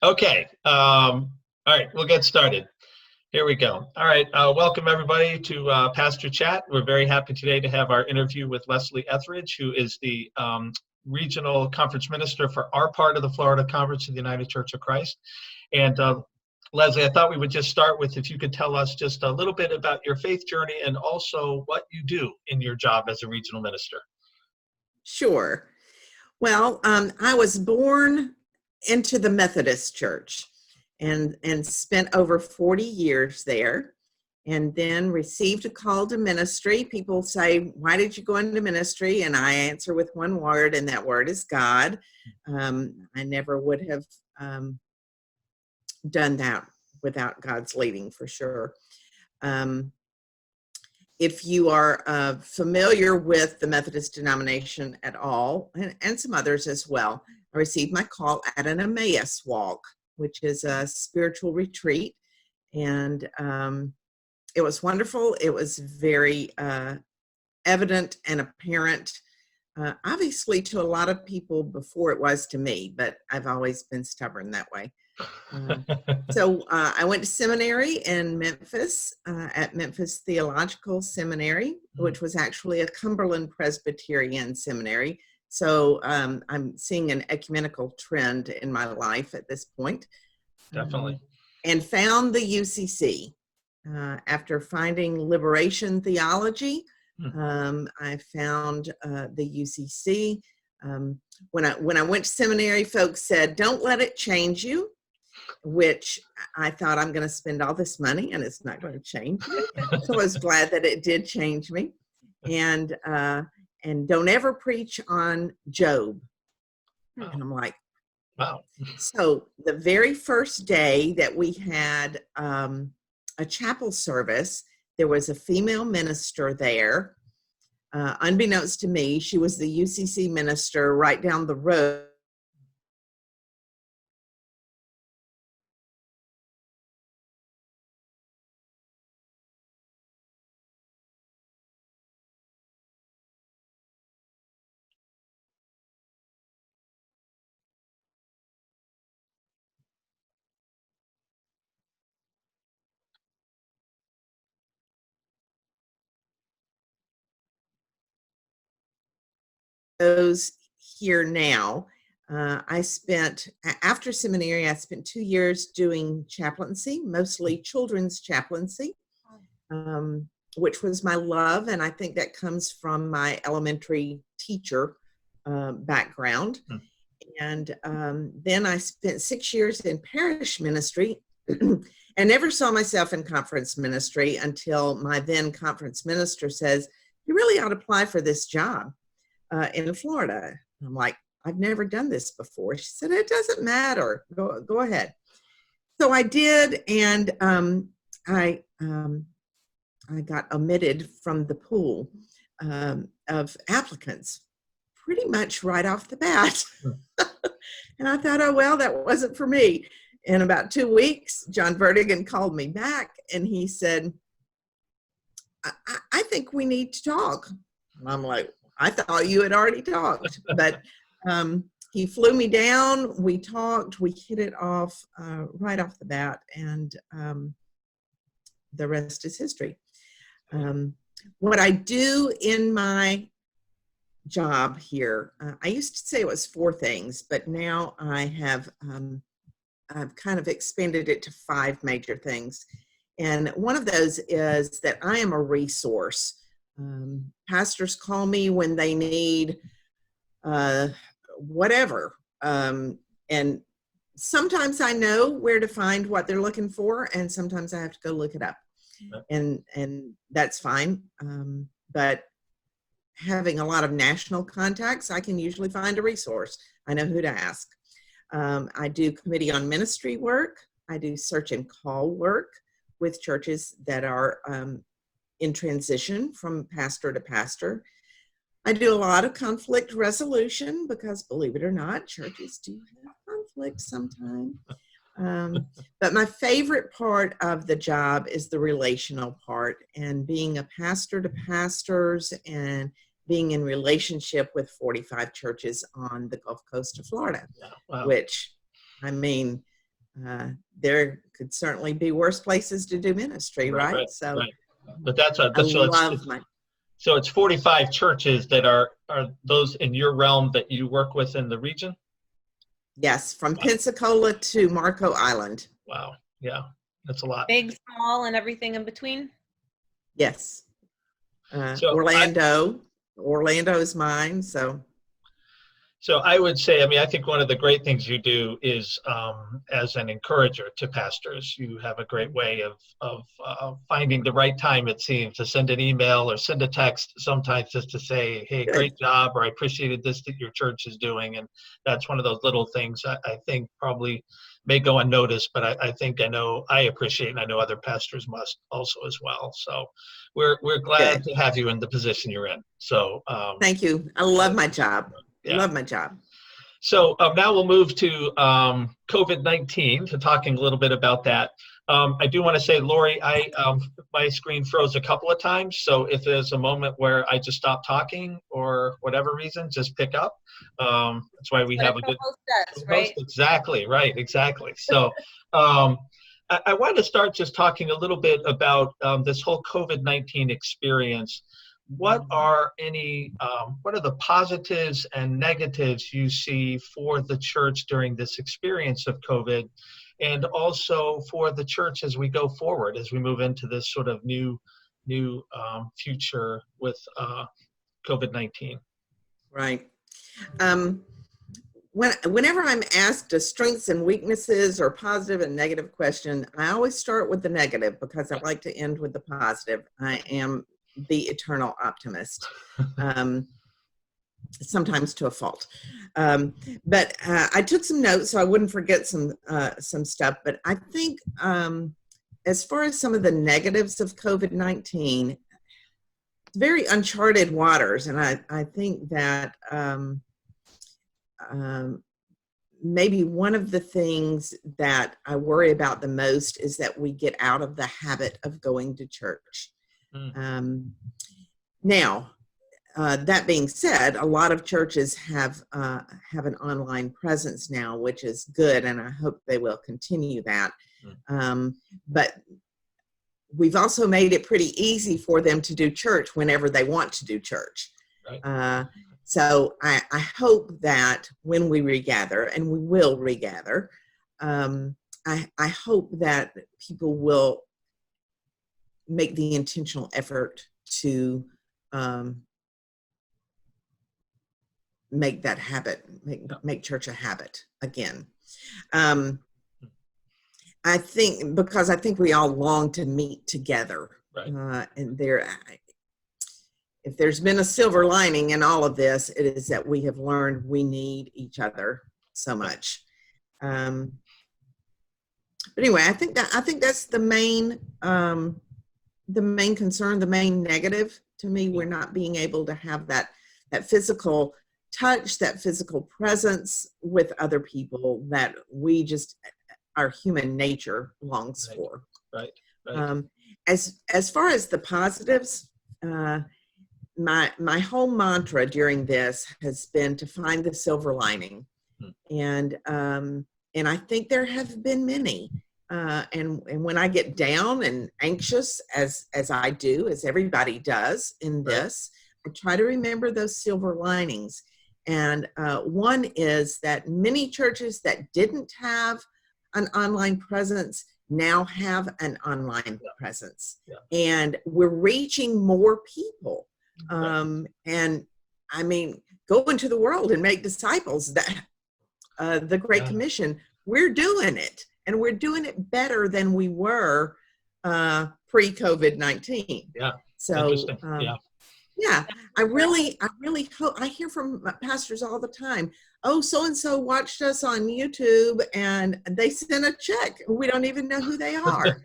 Okay. All right, we'll get started. Here we go. All right. Welcome, everybody, to Pastor Chat. We're very happy today to have our interview with Leslie Etheridge, who is the Regional Conference Minister for our part of the Florida Conference of the United Church of Christ. And Leslie, I thought we would just start with if you could tell us just a little bit about your faith journey and also what you do in your job as a regional minister. Sure. Well, I was born into the Methodist Church and spent over 40 years there, and then received a call to ministry. People say, why did you go into ministry? And I answer with one word, and that word is God. I never would have done that without God's leading, for sure. If you are familiar with the Methodist denomination at all, and some others as well, I received my call at an Emmaus walk, which is a spiritual retreat. And it was wonderful. It was very evident and apparent, obviously to a lot of people before it was to me, but I've always been stubborn that way. So I went to seminary in Memphis, at Memphis Theological Seminary, which was actually a Cumberland Presbyterian seminary. So I'm seeing an ecumenical trend in my life at this point. Definitely. And found the UCC. After finding liberation theology, I found the UCC. When I went to seminary, folks said, don't let it change you, which I thought, I'm going to spend all this money and it's not going to change me. So I was glad that it did change me. And don't ever preach on Job. Wow. And I'm like, wow. So the very first day that we had a chapel service, there was a female minister there. Unbeknownst to me, she was the UCC minister right down the road. Those here now. After seminary, I spent 2 years doing chaplaincy, mostly children's chaplaincy, which was my love. And I think that comes from my elementary teacher background. And then I spent 6 years in parish ministry and never saw myself in conference ministry until my then conference minister says, you really ought to apply for this job in Florida. I'm like, I've never done this before. She said, it doesn't matter. Go ahead. So I did, and I got omitted from the pool of applicants pretty much right off the bat. And I thought, oh, well, that wasn't for me. In about 2 weeks, John Vertigan called me back, and he said, I think we need to talk. And I'm like, I thought you had already talked, but he flew me down. We talked, we hit it off right off the bat, and the rest is history. What I do in my job here, I used to say it was 4 things, but now I've kind of expanded it to 5 major things. And one of those is that I am a resource. Pastors call me when they need whatever. And sometimes I know where to find what they're looking for, and sometimes I have to go look it up. And that's fine. But having a lot of national contacts, I can usually find a resource. I know who to ask. I do committee on ministry work. I do search and call work with churches that are in transition from pastor to pastor. I do a lot of conflict resolution because, believe it or not, churches do have conflict sometimes. But my favorite part of the job is the relational part, and being a pastor to pastors and being in relationship with 45 churches on the Gulf Coast of Florida, which, I mean, there could certainly be worse places to do ministry, right? So Right. But that's a, I so love my, it's 45 churches that are those in your realm that you work with in the region? yes, from Pensacola to Marco Island. Wow. Yeah, that's a lot. Big, small, and everything in between. Yes. So Orlando is mine. So I would say, I mean, I think one of the great things you do is as an encourager to pastors, you have a great way of finding the right time, it seems, to send an email or send a text sometimes just to say, hey, Good. great job, or I appreciated this that your church is doing. And that's one of those little things I think probably may go unnoticed, but I think I appreciate, and I know other pastors must also as well. So we're glad to have you in the position you're in. So thank you. I love my job. Yeah. Love my job. So now we'll move to COVID-19, to talking a little bit about that. I do want to say, Lori, my screen froze a couple of times. So if there's a moment where I just stop talking or whatever reason, just pick up. That's why we have a good host, right? Exactly, right, exactly. So I wanted to start just talking a little bit about this whole COVID-19 experience. What are the positives and negatives you see for the church during this experience of COVID, and also for the church as we go forward, as we move into this sort of new future with COVID-19? Right. Whenever I'm asked a strengths and weaknesses or positive and negative question, I always start with the negative because I like to end with the positive. I am the eternal optimist, sometimes to a fault. But I took some notes so I wouldn't forget some stuff. But I think as far as some of the negatives of COVID-19, very uncharted waters. And I think that maybe one of the things that I worry about the most is that we get out of the habit of going to church. Now, that being said, a lot of churches have an online presence now, which is good, and I hope they will continue that. But we've also made it pretty easy for them to do church whenever they want to do church. Right. So I hope that when we regather, and we will regather, I hope that people will make the intentional effort to make that habit, make church a habit again. I think because I think we all long to meet together, right. And if there's been a silver lining in all of this, it is that we have learned we need each other so much. But anyway, I think that's the main concern, the main negative to me. We're not being able to have that physical touch, that physical presence with other people that we just, our human nature longs for. Right. As far as the positives, my whole mantra during this has been to find the silver lining, and I think there have been many. And when I get down and anxious, as I do, as everybody does in this, I try to remember those silver linings. And one is that many churches that didn't have an online presence now have an online presence, and we're reaching more people. And I mean, go into the world and make disciples. That the Great Commission, we're doing it, and we're doing it better than we were pre-COVID-19. Yeah. So yeah, I really hope. I hear from pastors all the time, oh, so-and-so watched us on YouTube and they sent a check. We don't even know who they are.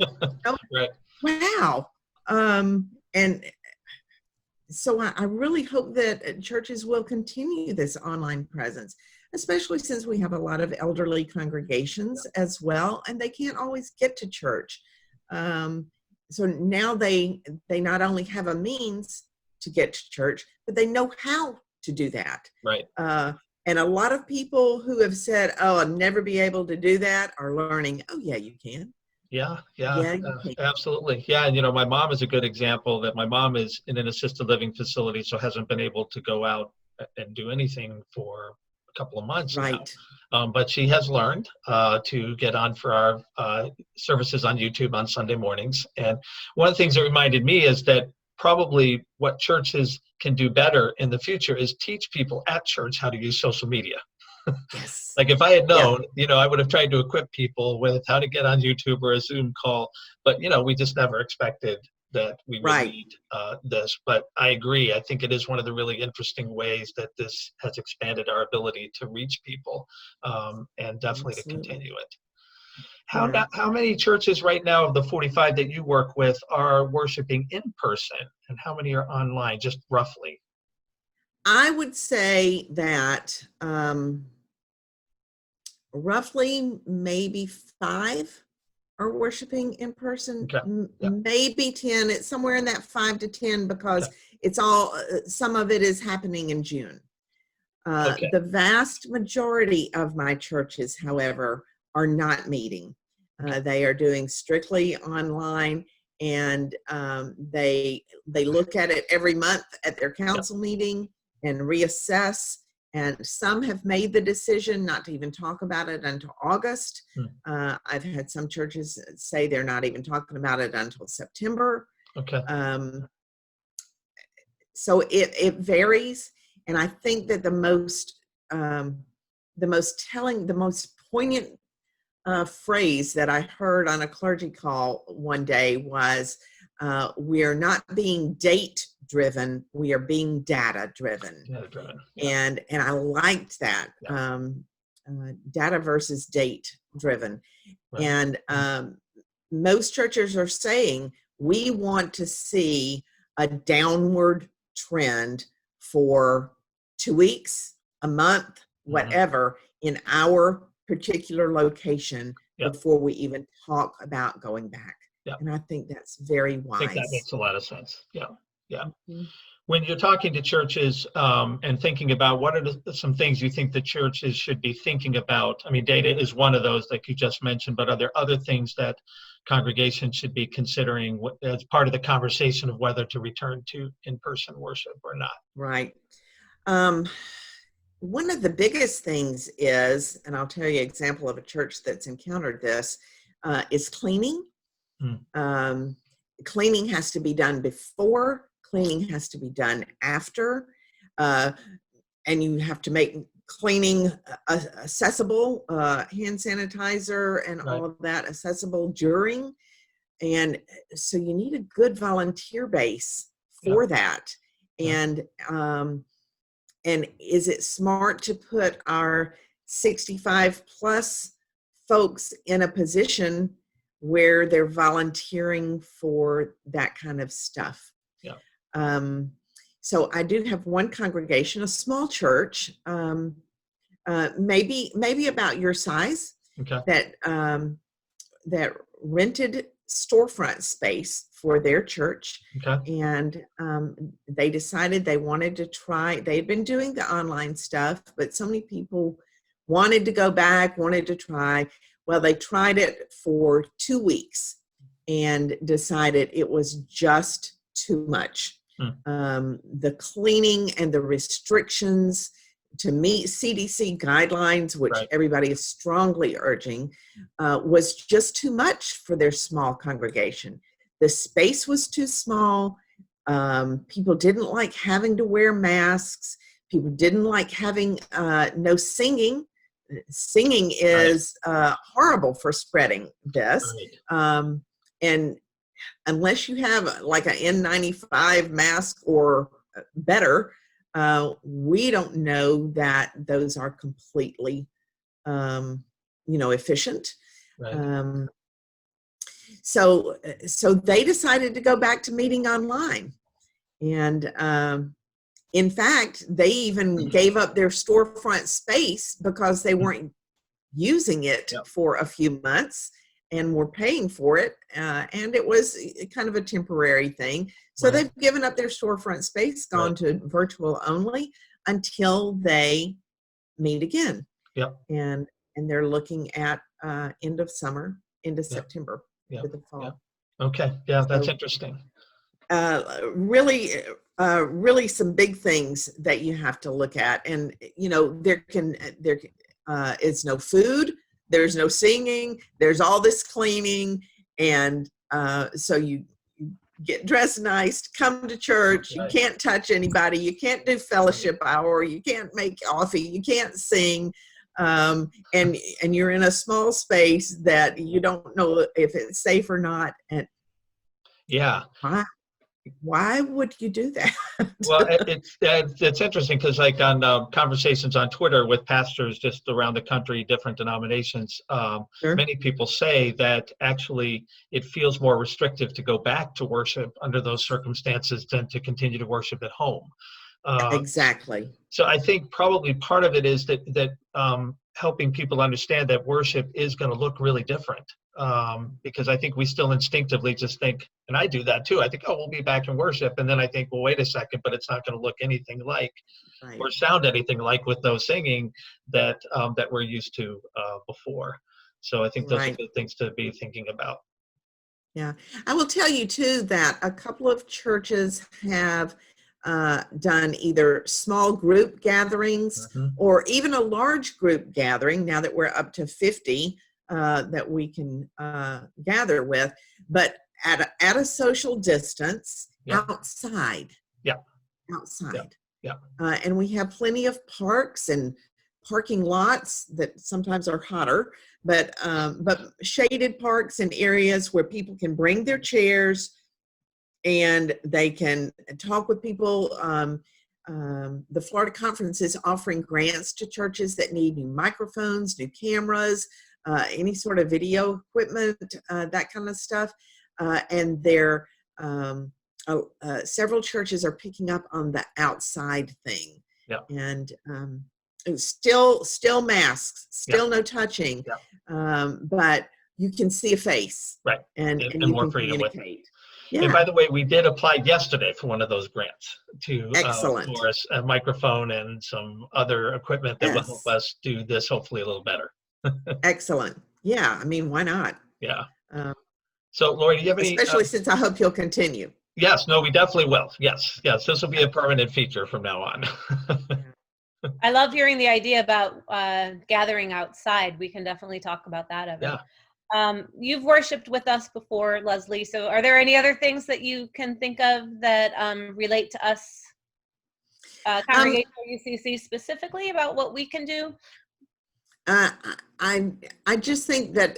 Right. Wow. And so I really hope that churches will continue this online presence, especially since we have a lot of elderly congregations as well, and they can't always get to church. So now they not only have a means to get to church, but they know how to do that. Right. And a lot of people who have said, "Oh, I'll never be able to do that," are learning, "Oh, yeah, you can. Yeah, yeah, Yeah, you can." absolutely. Yeah, and my mom is a good example that my mom is in an assisted living facility, so hasn't been able to go out and do anything for a couple of months now. Right. But she has learned to get on for our services on YouTube on Sunday mornings. And one of the things that reminded me is that probably what churches can do better in the future is teach people at church how to use social media. Yes. Like if I had Yeah. known, I would have tried to equip people with how to get on YouTube or a Zoom call, but we just never expected that we would Right. need this. But I agree. I think it is one of the really interesting ways that this has expanded our ability to reach people, and definitely to Absolutely. continue it. Yeah. How many churches right now of the 45 that you work with are worshiping in person, and how many are online, just roughly? I would say that roughly maybe 5 are worshiping in person, Okay. Yeah. maybe 10. It's somewhere in that 5 to 10 because Okay. it's all, some of it is happening in June. Okay. The vast majority of my churches, however, are not meeting. They are doing strictly online, and they look at it every month at their Yeah. council meeting and reassess. And some have made the decision not to even talk about it until August. I've had some churches say they're not even talking about it until September. Okay. So it varies, and I think that the most telling, the most poignant phrase that I heard on a clergy call one day was, "We are not being date driven; we are being data driven." Yeah, driven. Yeah. And I liked that, Yeah. data versus date driven. Right. And most churches are saying we want to see a downward trend for 2 weeks, a month, whatever, in our particular location Yeah. before we even talk about going back. Yeah. And I think that's very I think that wise. makes a lot of sense. Yeah. Yeah. Mhm. When you're talking to churches and thinking about what are some things you think the churches should be thinking about, I mean, data is one of those that you just mentioned, but are there other things that congregations should be considering as part of the conversation of whether to return to in-person worship or not? Right. Um, One of the biggest things is, and I'll tell you an example of a church that's encountered this, is cleaning. Hmm. Cleaning has to be done before, cleaning has to be done after, and you have to make cleaning accessible, hand sanitizer and Right. all of that accessible during. And so you need a good volunteer base Yeah. for that. Yeah. And is it smart to put our 65 plus folks in a position where they're volunteering for that kind of stuff? Yeah. So I do have one congregation, a small church, maybe about your size, Okay. that rented storefront space for their church. Okay. And they decided they wanted to try. They'd been doing the online stuff, but so many people wanted to go back, wanted to try. Well, they tried it for 2 weeks and decided it was just too much. The cleaning and the restrictions to meet CDC guidelines, which Right. everybody is strongly urging, was just too much for their small congregation. The space was too small. People didn't like having to wear masks. People didn't like having no singing. Singing is horrible for spreading this. Right. And unless you have like an N95 mask or better, we don't know that those are completely, efficient. Right. So they decided to go back to meeting online. And in fact, they even gave up their storefront space because they weren't using it Yep. for a few months and were paying for it. And it was kind of a temporary thing. So Right. they've given up their storefront space, gone Right. to virtual only until they meet again. Yep. And they're looking at end of summer, into Yep. September, Yep. to the fall. Yep. Okay. Yeah, that's So, interesting. Really some big things that you have to look at. And, there is no food, there's no singing, there's all this cleaning. And so you get dressed nice to come to church. Right. You can't touch anybody. You can't do fellowship hour. You can't make coffee. You can't sing. And you're in a small space that you don't know if it's safe or not. And yeah. Why would you do that? Well, it's interesting because, like, on conversations on Twitter with pastors just around the country, different denominations, Sure. many people say that actually it feels more restrictive to go back to worship under those circumstances than to continue to worship at home. Exactly. So I think probably part of it is that helping people understand that worship is going to look really different. Because I think we still instinctively just think, and I do that too. I think, oh, we'll be back in worship. And then I think, well, wait a second, but it's not going to look anything like Right. or sound anything like with no singing that we're used to before. So I think those are Right. good things to be thinking about. Yeah. I will tell you too that a couple of churches have done either small group gatherings Mhm. or even a large group gathering, now that we're up to 50 that we can gather with, but at a social distance. Yeah. Outside. Yeah. Outside. Yeah. And we have plenty of parks and parking lots that sometimes are hotter, but shaded parks and areas where people can bring their chairs and they can talk with people. The Florida Conference is offering grants to churches that need new microphones, new cameras, any sort of video equipment, that kind of stuff. And several churches are picking up on the outside thing. Yeah. And still masks, still no touching, but you can see a face, right? And and you more can freedom with it. communicate. And by the way, we did apply yesterday for one of those grants to Excellent. for a microphone and some other equipment that will help us do this hopefully a little better. Excellent. Yeah, I mean, why not? Yeah. So, Lori, do you have any? Especially since I hope you'll continue. Yes. No, we definitely will. Yes. Yes. This will be a permanent feature from now on. I love hearing the idea about gathering outside. We can definitely talk about that, Evan. Yeah. You've worshiped with us before, Leslie. So are there any other things that you can think of that relate to us, Congregational UCC specifically, about what we can do? I just think that,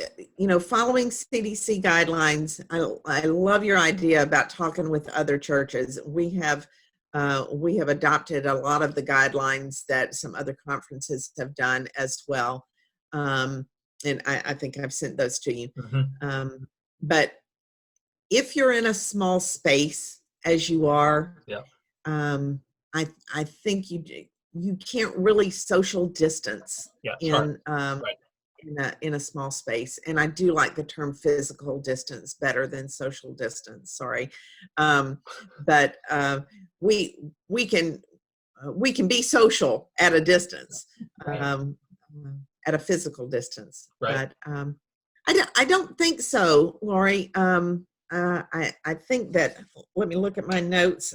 following CDC guidelines, I love your idea about talking with other churches. We have adopted a lot of the guidelines that some other conferences have done as well. And I think I've sent those to you. Mm-hmm. But if you're in a small space, as you are, I think you can't really social distance in a small space. And I do like the term physical distance better than social distance. Sorry, but we can be social at a distance. At a physical distance, right. But I don't think so, Lori. I think that, let me look at my notes.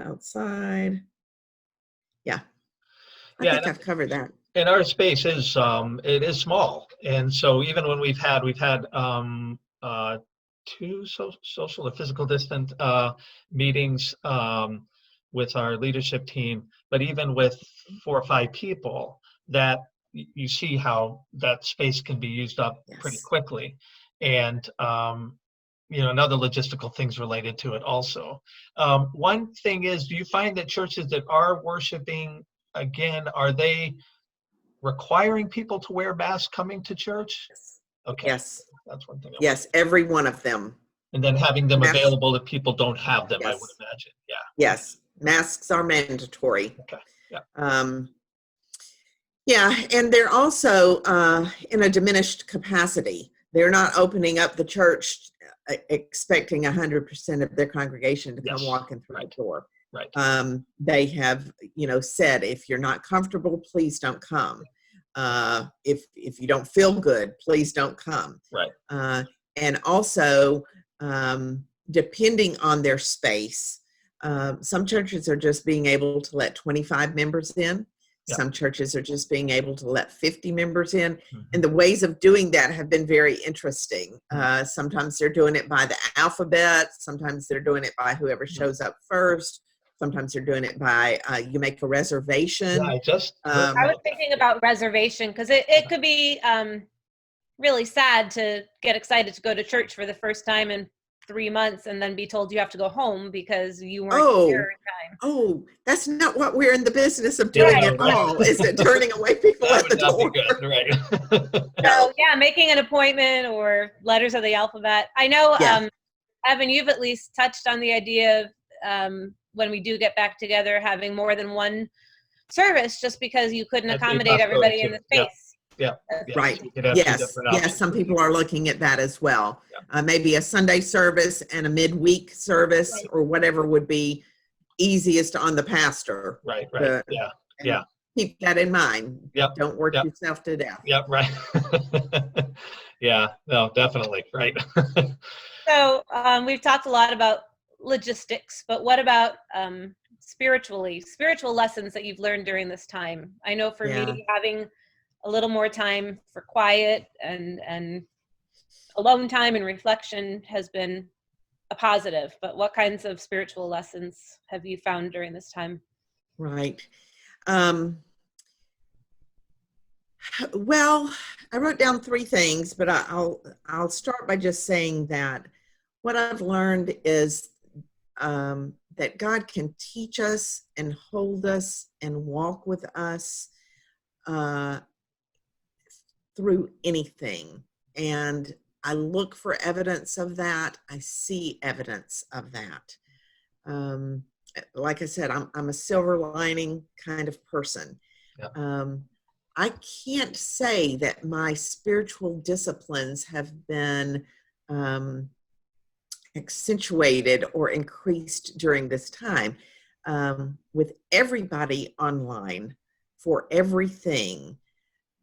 Outside. I think I've covered that. And our space is it is small, and so even when we've had two social or physical distant meetings with our leadership team, but even with 4 or 5 people, that you see how that space can be used up pretty quickly, and and other logistical things related to it also. One thing is, do you find that churches that are worshiping again, are they requiring people to wear masks coming to church? Yes. Okay. Yes. That's one thing. Yes, every one of them. And then having them available if people don't have them, I would imagine. Yeah. Yes. Masks are mandatory. Okay. Yeah. And they're also in a diminished capacity. They're not opening up the church expecting 100% of their congregation to come walking through the door. Right. They have, said, if you're not comfortable, please don't come. If you don't feel good, please don't come. Right. And also, depending on their space, some churches are just being able to let 25 members in. Yeah. Some churches are just being able to let 50 members in. Mm-hmm. And the ways of doing that have been very interesting. Sometimes they're doing it by the alphabet. Sometimes they're doing it by whoever shows up first. Sometimes they're doing it by you make a reservation. Yeah, I just I was thinking about reservation because it could be really sad to get excited to go to church for the first time in 3 months and then be told you have to go home because you weren't there in time. Oh, that's not what we're in the business of doing at all, is it? Turning away people at the door. Right. So yeah, making an appointment or letters of the alphabet. I know, Evan, you've at least touched on the idea of when we do get back together, having more than one service, just because you couldn't accommodate everybody in the space. Yeah. Right. So Yes. Some people are looking at that as well. Yeah. Maybe a Sunday service and a midweek service, Right. or whatever would be easiest on the pastor. Right. Yeah. Keep that in mind. Yep. Don't work yourself to death. Yep. Right. Yeah. No, definitely. Right. So we've talked a lot about logistics, but what about spiritual lessons that you've learned during this time? I know for me, having a little more time for quiet and alone time and reflection has been a positive, but what kinds of spiritual lessons have you found during this time? Right. Well, I wrote down 3 things, but I'll start by just saying that what I've learned is that God can teach us and hold us and walk with us through anything. And I look for evidence of that. I see evidence of that. Like I said, I'm a silver lining kind of person. Yeah. I can't say that my spiritual disciplines have been accentuated or increased during this time. With everybody online for everything,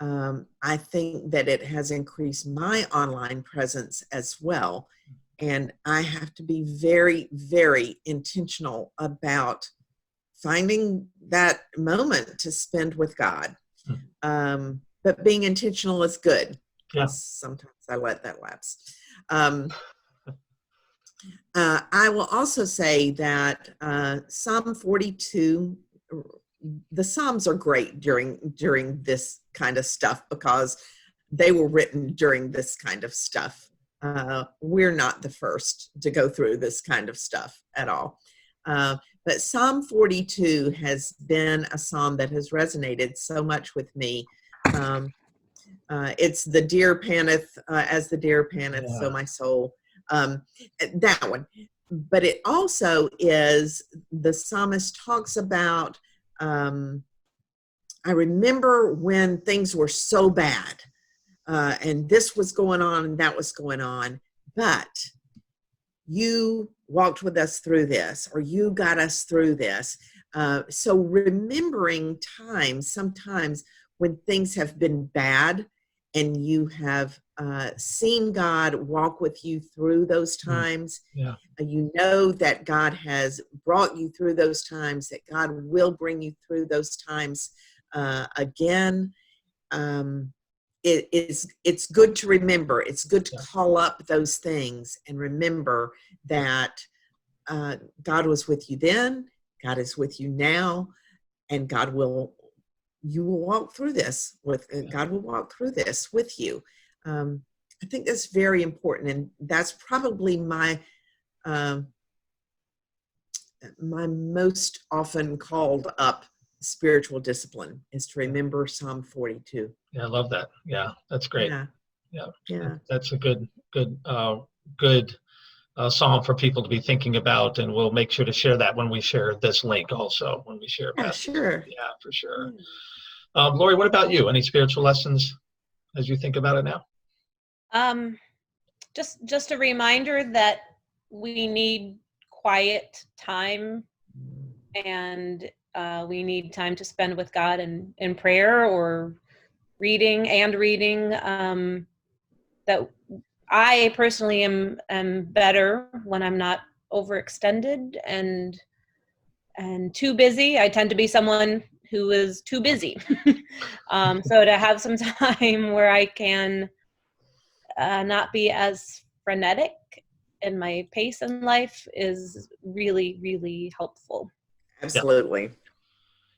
I think that it has increased my online presence as well. And I have to be very, very intentional about finding that moment to spend with God. But being intentional is good. Yeah. Sometimes I let that lapse. I will also say that Psalm 42, the Psalms are great during this kind of stuff because they were written during this kind of stuff. We're not the first to go through this kind of stuff at all. But Psalm 42 has been a psalm that has resonated so much with me. It's the deer panteth, as the deer panteth, so my soul. That one. But it also is, the psalmist talks about, I remember when things were so bad, and this was going on and that was going on, but you walked with us through this, or you got us through this. So remembering times, sometimes when things have been bad and you have seen God walk with you through those times, you know that God has brought you through those times, that God will bring you through those times again. It's good to remember. It's good to call up those things and remember that God was with you then, God is with you now, and you will walk through this with God will walk through this with you. I think that's very important, and that's probably my most often called up spiritual discipline, is to remember Psalm 42. Yeah, I love that. Yeah, that's great. Yeah. That's a good psalm for people to be thinking about, and we'll make sure to share that when we share this link also, when we share. Sure. Yeah, for sure. Lori, what about you? Any spiritual lessons as you think about it now? Just a reminder that we need quiet time and we need time to spend with God in prayer or reading, that I personally am better when I'm not overextended and too busy. I tend to be someone who is too busy. So to have some time where I can not be as frenetic in my pace in life is really, really helpful. Absolutely.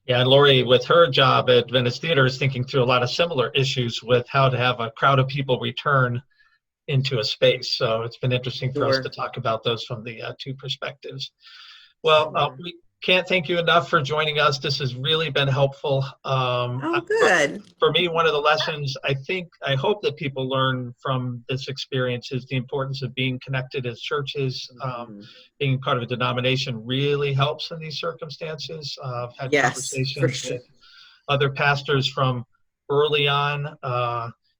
Yeah, and Lori, with her job at Venice Theater, is thinking through a lot of similar issues with how to have a crowd of people return into a space. So it's been interesting for us Sure. to talk about those from the two perspectives. Well, Sure. we can't thank you enough for joining us. This has really been helpful. Oh, good. For me, one of the lessons I hope that people learn from this experience is the importance of being connected as churches. Being part of a denomination really helps in these circumstances. I've had Yes, conversations for sure. with other pastors from early on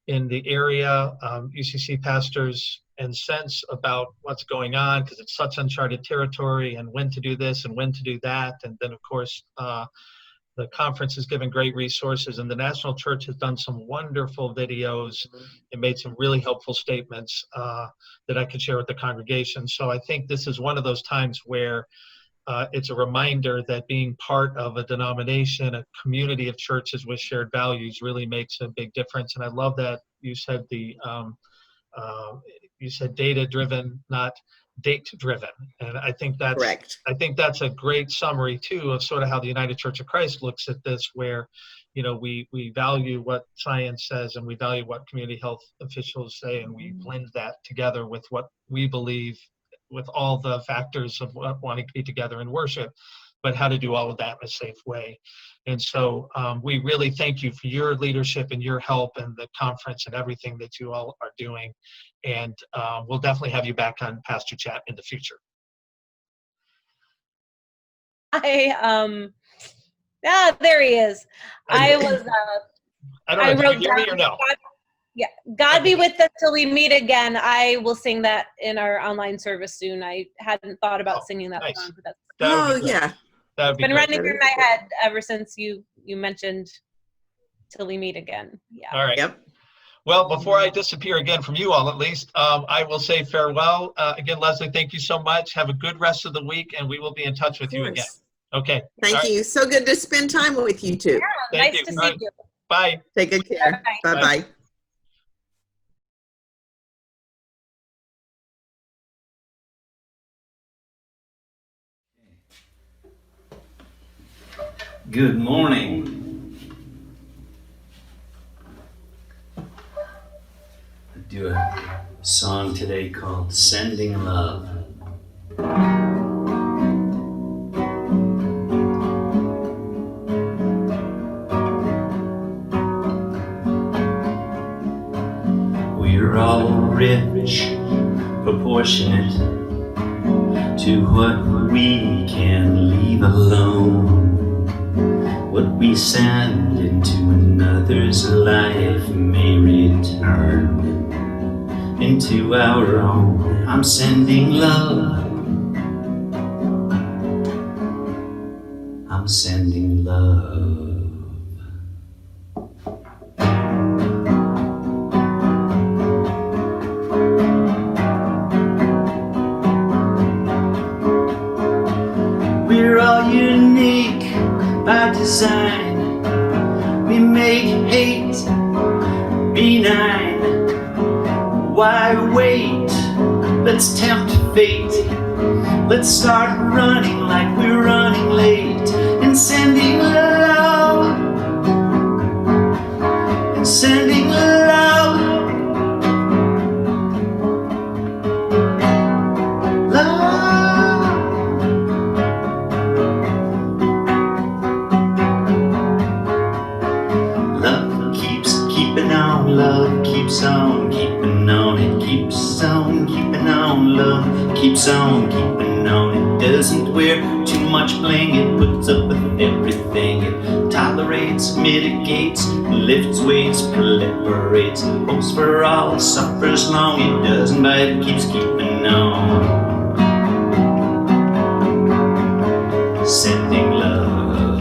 in the area, UCC pastors, and sense about what's going on, because it's such uncharted territory, and when to do this and when to do that. And then, of course, the conference has given great resources, and the National Church has done some wonderful videos and made some really helpful statements that I could share with the congregation. So I think this is one of those times where it's a reminder that being part of a denomination, a community of churches with shared values, really makes a big difference. And I love that you said data-driven, not date-driven. And I think that's Correct. I think that's a great summary too of sort of how the United Church of Christ looks at this, where we value what science says and we value what community health officials say, and we blend that together with what we believe, with all the factors of wanting to be together in worship, but how to do all of that in a safe way. And so we really thank you for your leadership and your help and the conference and everything that you all are doing. And we'll definitely have you back on Pastor Chat in the future. There he is. I don't know, did you hear me or no? Yeah, God be with us till we meet again. I will sing that in our online service soon. I hadn't thought about singing that song, but that's Yeah. That would be been great. running through my head ever since you mentioned till we meet again. Yeah. All right. Yep. Well, before I disappear again from you all, at least, I will say farewell. Again, Leslie, thank you so much. Have a good rest of the week, and we will be in touch with you again. Okay. Thank you. So good to spend time with you too. Yeah, Thank nice you. to All see right. you. Bye. Take good care. Bye-bye. Bye-bye. Good morning. I do a song today called Sending Love. We're all rich, proportionate to what we can leave alone. What we send into another's life may return into our own. I'm sending love. I'm sending love. We're all unique by design. We make hate benign. Why wait? Let's tempt fate. Let's start running like we're running late, and sending love, and sending love, love. Love keeps keeping on, love keeps on keeping on, it keeps on keeping on, love keeps on keeping on. It doesn't wear too much bling, it puts up with everything. It tolerates, mitigates, lifts weights, proliferates, hopes for all, suffers long. It doesn't bite, it keeps keeping on. sending love.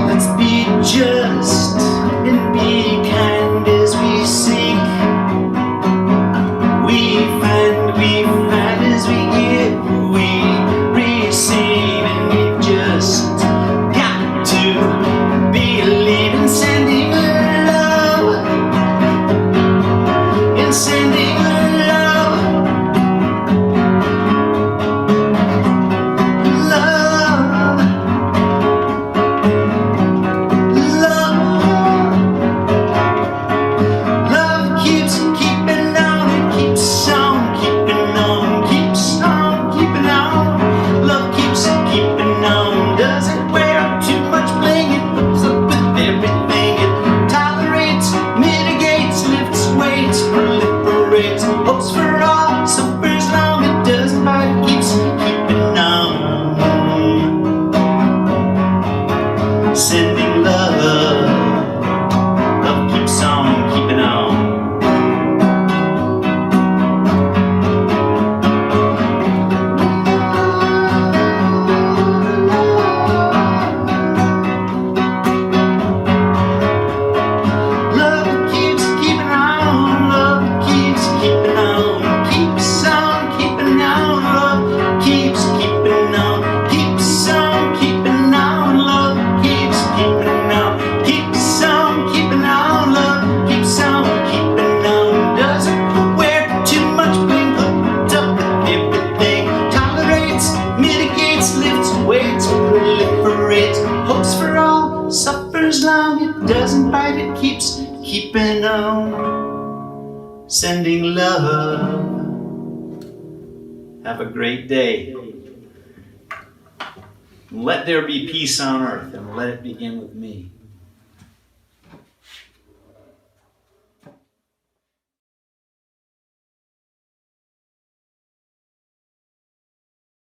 Let's be just and be kind as we seek. We find as we give, we receive, and we just got to believe in sending love, in sending love, love, love. Love keeps keeping on, it keeps on keeping on, keeps on keeping on. Love keeps keeping on, doesn't wear too much bling, it puts up with everything. It tolerates, mitigates, lifts weights, proliferates, hopes for all, suffers long, it doesn't bite, it keeps keeping on. Sending love, love keeps on keeping on. Love keeps keeping on, love keeps keeping on, keeps on keeping on, love keeps keeping on, keeps on keeping on, love keeps keeping on, keeps on keeping on, love keeps on keeping on, doesn't wear too much bling, hooked up with everything, tolerates, mitigates, lifts weights, proliferates, hopes for all, suffers long, it doesn't bite, it keeps keeping on, sending love. Have a great day. Let there be peace on earth, and let it begin with me.